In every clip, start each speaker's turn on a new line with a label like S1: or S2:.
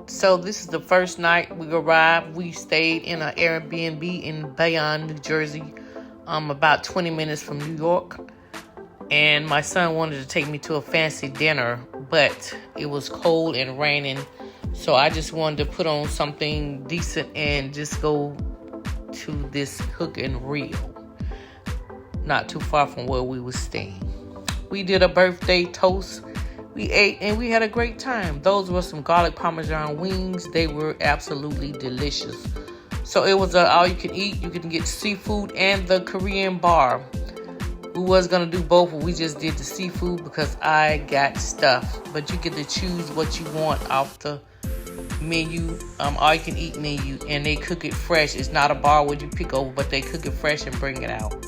S1: So this is the first night we arrived. We stayed in an Airbnb in Bayonne, New Jersey, about 20 minutes from New York. And my son wanted to take me to a fancy dinner, but it was cold and raining. So I just wanted to put on something decent and just go to this Hook and Reel, not too far from where we were staying. We did a birthday toast. We ate and we had a great time. Those were some garlic parmesan wings. They were absolutely delicious. So it was all you can eat. You can get seafood and the Korean bar. We was going to do both, but we just did the seafood because I got stuff. But you get to choose what you want off the menu, all you can eat menu, and they cook it fresh. It's not a bar where you pick over, but they cook it fresh and bring it out.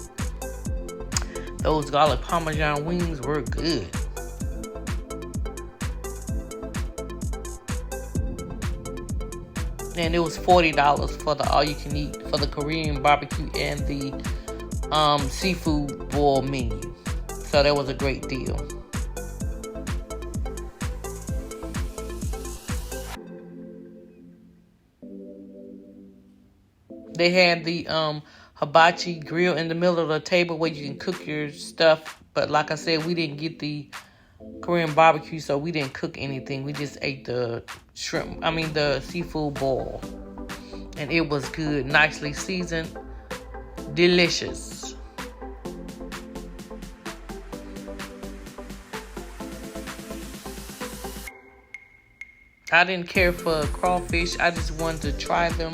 S1: Those garlic parmesan wings were good. And it was $40 for the all you can eat for the Korean barbecue and the seafood boil menu. So that was a great deal. They had the hibachi grill in the middle of the table where you can cook your stuff. But like I said, we didn't get the Korean barbecue, so we didn't cook anything. We just ate the the seafood boil. And it was good, nicely seasoned, delicious. I didn't care for crawfish. I just wanted to try them.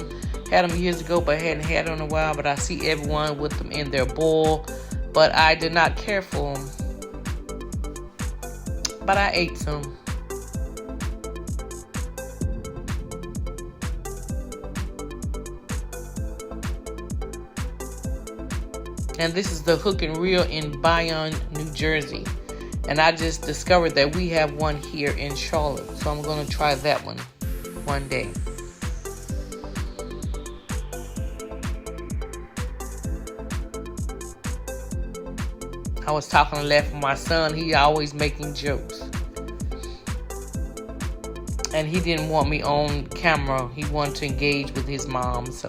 S1: Had them years ago, but hadn't had them in a while. But I see everyone with them in their bowl. But I did not care for them. But I ate some. And this is the Hook and Reel in Bayonne, New Jersey. And I just discovered that we have one here in Charlotte. So I'm going to try that one day. I was talking to laugh with my son. He always making jokes. And he didn't want me on camera. He wanted to engage with his mom, so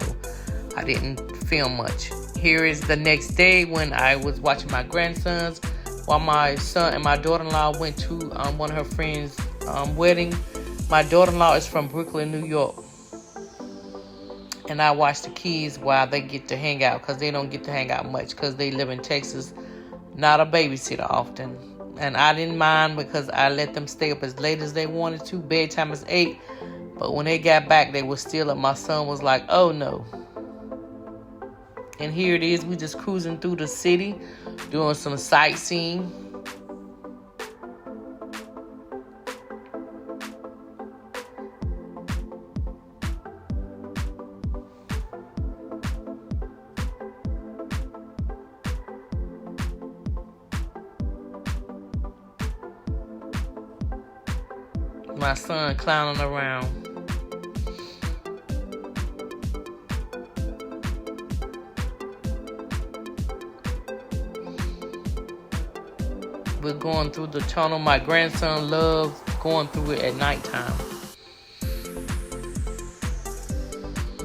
S1: I didn't film much. Here is the next day when I was watching my grandsons while my son and my daughter-in-law went to one of her friends' wedding. My daughter-in-law is from Brooklyn, New York. And I watch the kids while they get to hang out, because they don't get to hang out much because they live in Texas. Not a babysitter often. And I didn't mind because I let them stay up as late as they wanted to. Bedtime is 8. But when they got back, they were still up. My son was like, oh no. And here it is. We just cruising through the city, doing some sightseeing. My son clowning around. We're going through the tunnel. My grandson loves going through it at nighttime.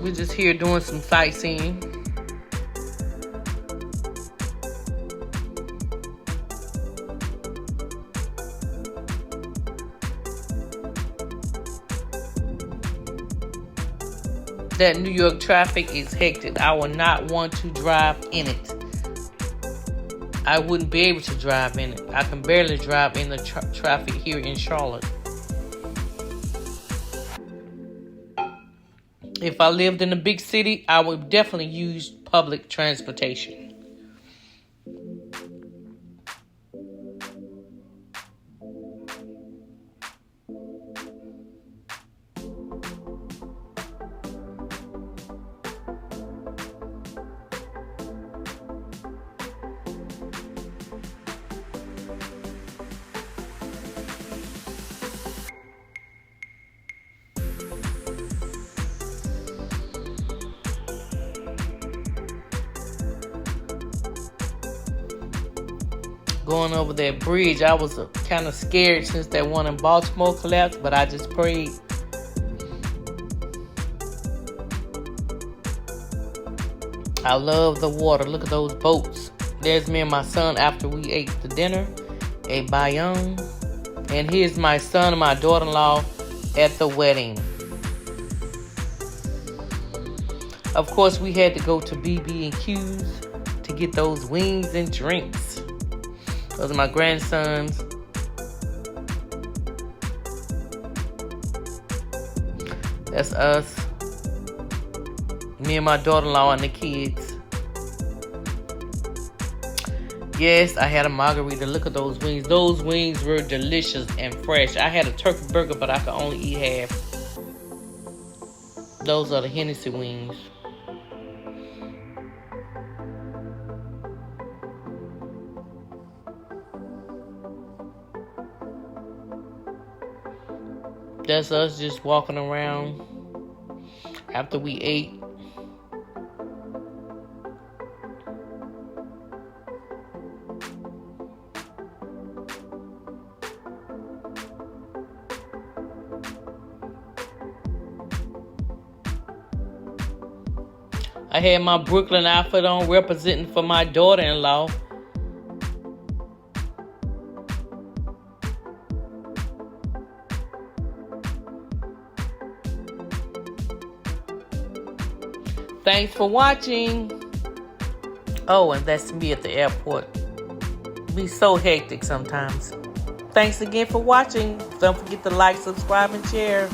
S1: We're just here doing some sightseeing. That New York traffic is hectic. I would not want to drive in it. I wouldn't be able to drive in it. I can barely drive in the traffic here in Charlotte. If I lived in a big city, I would definitely use public transportation. Going over that bridge, I was kind of scared since that one in Baltimore collapsed, but I just prayed I love the water. Look at those boats. There's me and my son after we ate the dinner at Bayonne. And here's my son and my daughter-in-law at the wedding. Of course, we had to go to BB&Q's to get those wings and drinks. Those are my grandsons. That's us. Me and my daughter-in-law and the kids. Yes, I had a margarita. Look at those wings. Those wings were delicious and fresh. I had a turkey burger, but I could only eat half. Those are the Hennessy wings. That's us just walking around after we ate. I had my Brooklyn outfit on representing for my daughter-in-law. Thanks for watching. Oh, and that's me at the airport. Be so hectic sometimes. Thanks again for watching. Don't forget to like, subscribe, and share.